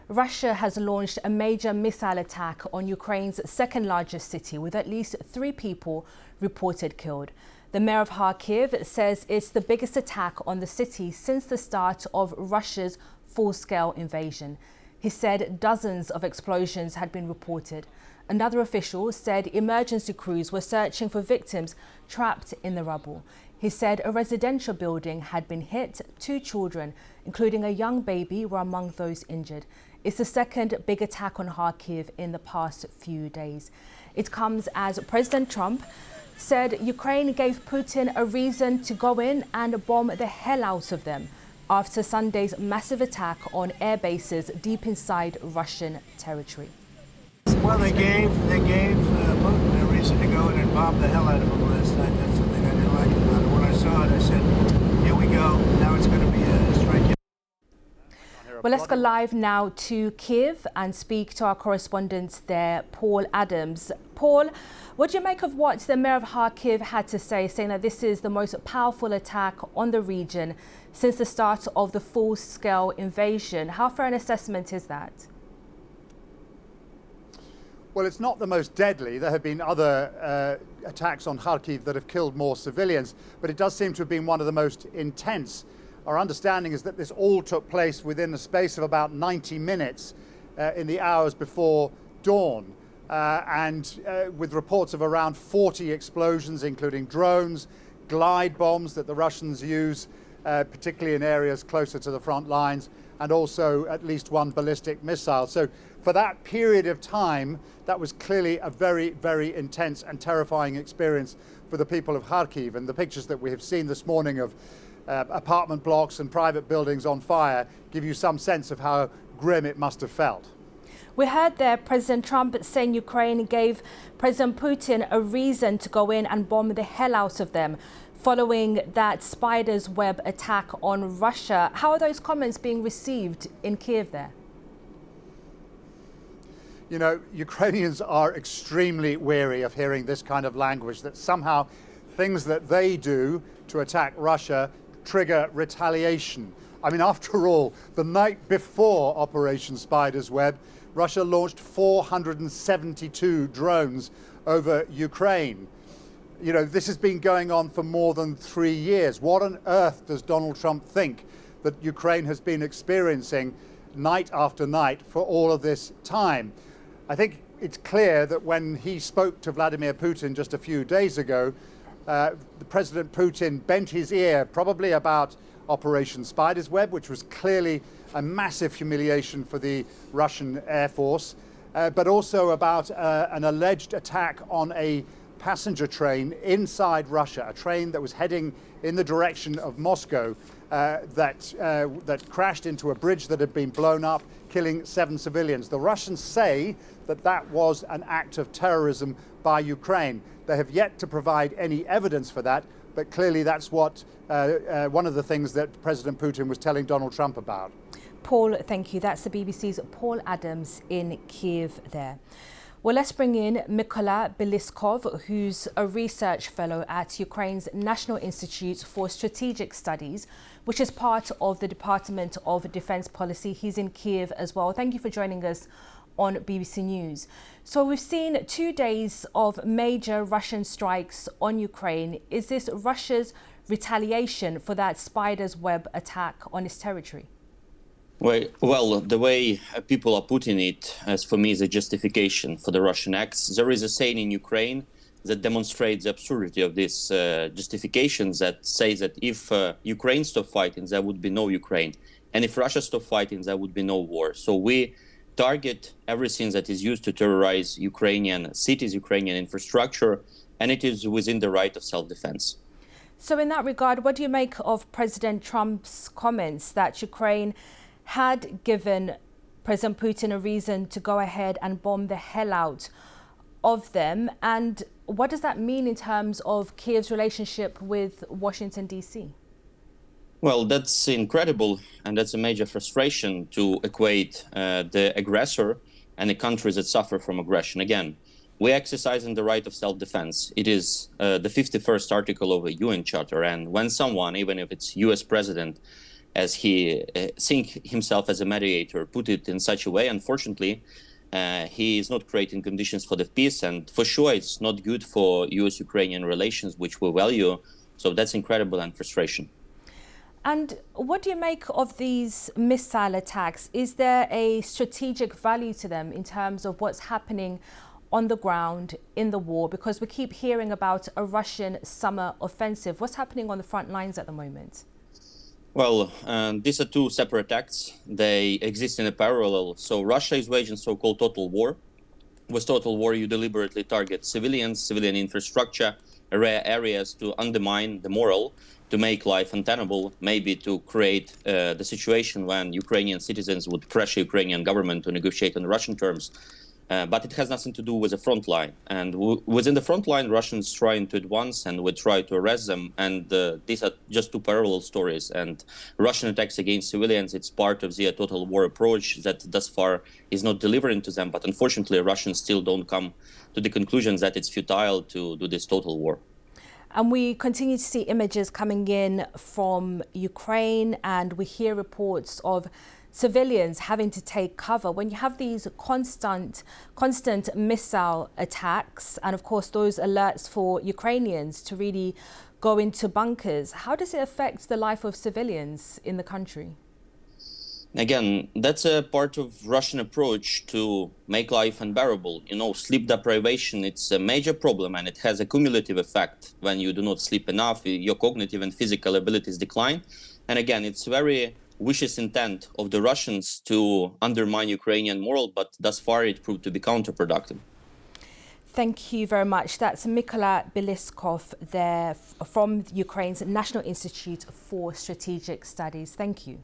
Russia has launched a major missile attack on Ukraine's second largest city, with at least 3 people reported killed. The mayor of Kharkiv says it's the biggest attack on the city since the start of Russia's full-scale invasion. He said dozens of explosions had been reported. Another official said emergency crews were searching for victims trapped in the rubble. He said a residential building had been hit. 2 children, including a young baby, were among those injured. It's the second big attack on Kharkiv in the past few days. It comes as President Trump said Ukraine gave Putin a reason to go in and bomb the hell out of them after Sunday's massive attack on air bases deep inside Russian territory. Well, they gave Putin a reason to go in and bomb the hell out of him last night. That's something I didn't like about it. When I saw it, I said, here we go. Now it's going to be a strike. Well, let's go live now to Kyiv and speak to our correspondent there, Paul Adams. Paul, what do you make of what the mayor of Kharkiv had to say, saying that this is the most powerful attack on the region since the start of the full-scale invasion? How fair an assessment is that? Well, it's not the most deadly. There have been other attacks on Kharkiv that have killed more civilians, but it does seem to have been one of the most intense. Our understanding is that this all took place within the space of about 90 minutes in the hours before dawn, with reports of around 40 explosions, including drones, glide bombs that the Russians use, particularly in areas closer to the front lines, and also at least 1 ballistic missile. So for that period of time, that was clearly a very, very intense and terrifying experience for the people of Kharkiv. And the pictures that we have seen this morning of apartment blocks and private buildings on fire give you some sense of how grim it must have felt. We heard there President Trump saying Ukraine gave President Putin a reason to go in and bomb the hell out of them following that spider's web attack on Russia. How are those comments being received in Kyiv there? You know, Ukrainians are extremely wary of hearing this kind of language, that somehow things that they do to attack Russia trigger retaliation. I mean, after all, the night before Operation Spider's Web, Russia launched 472 drones over Ukraine. You know, this has been going on for more than 3 years. What on earth does Donald Trump think that Ukraine has been experiencing night after night for all of this time? I think it's clear that when he spoke to Vladimir Putin just a few days ago, President Putin bent his ear probably about Operation Spider's Web, which was clearly a massive humiliation for the Russian Air Force, but also about an alleged attack on a passenger train inside Russia, a train that was heading in the direction of Moscow, that crashed into a bridge that had been blown up, killing 7 civilians. The Russians say that that was an act of terrorism by Ukraine. They have yet to provide any evidence for that, but clearly that's what one of the things that President Putin was telling Donald Trump about. Paul, thank you. That's the BBC's Paul Adams in Kyiv there. Well, let's bring in Mykola Beliskov, who's a research fellow at Ukraine's National Institute for Strategic Studies, which is part of the Department of Defense Policy. He's in Kyiv as well. Thank you for joining us on BBC News. So we've seen 2 days of major Russian strikes on Ukraine. Is this Russia's retaliation for that spider's web attack on its territory? Well, the way people are putting it, as for me, is a justification for the Russian acts. There is a saying in Ukraine that demonstrates the absurdity of these justifications, that says that if Ukraine stopped fighting, there would be no Ukraine. And if Russia stopped fighting, there would be no war. So we target everything that is used to terrorize Ukrainian cities, Ukrainian infrastructure, and it is within the right of self-defense. So in that regard, what do you make of President Trump's comments that Ukraine had given President Putin a reason to go ahead and bomb the hell out of them? And what does that mean in terms of Kyiv's relationship with Washington, D.C.? Well, that's incredible, and that's a major frustration to equate the aggressor and the countries that suffer from aggression. Again, we're exercising the right of self-defense. It is the 51st article of the UN Charter, and when someone, even if it's US president, as he seeing himself as a mediator, put it in such a way. Unfortunately, he is not creating conditions for the peace, and for sure it's not good for US-Ukrainian relations, which we value. So that's incredible and frustration. And what do you make of these missile attacks? Is there a strategic value to them in terms of what's happening on the ground in the war? Because we keep hearing about a Russian summer offensive. What's happening on the front lines at the moment? Well, these are two separate acts. They exist in a parallel. So Russia is waging so-called total war. With total war, you deliberately target civilians, civilian infrastructure, rare areas to undermine the moral, to make life untenable, maybe to create the situation when Ukrainian citizens would pressure Ukrainian government to negotiate on Russian terms. But it has nothing to do with the front line. And within the front line, Russians trying to advance and we try to arrest them. And these are just two parallel stories. And Russian attacks against civilians, it's part of their total war approach that thus far is not delivering to them. But unfortunately, Russians still don't come to the conclusion that it's futile to do this total war. And we continue to see images coming in from Ukraine, and we hear reports of civilians having to take cover. When you have these constant missile attacks, and of course those alerts for Ukrainians to really go into bunkers, how does it affect the life of civilians in the country? Again, that's a part of Russian approach to make life unbearable. You know, sleep deprivation, it's a major problem and it has a cumulative effect. When you do not sleep enough, your cognitive and physical abilities decline. And again, it's very vicious intent of the Russians to undermine Ukrainian moral, but thus far it proved to be counterproductive. Thank you very much. That's Mykola Biliskov there from Ukraine's National Institute for Strategic Studies. Thank you.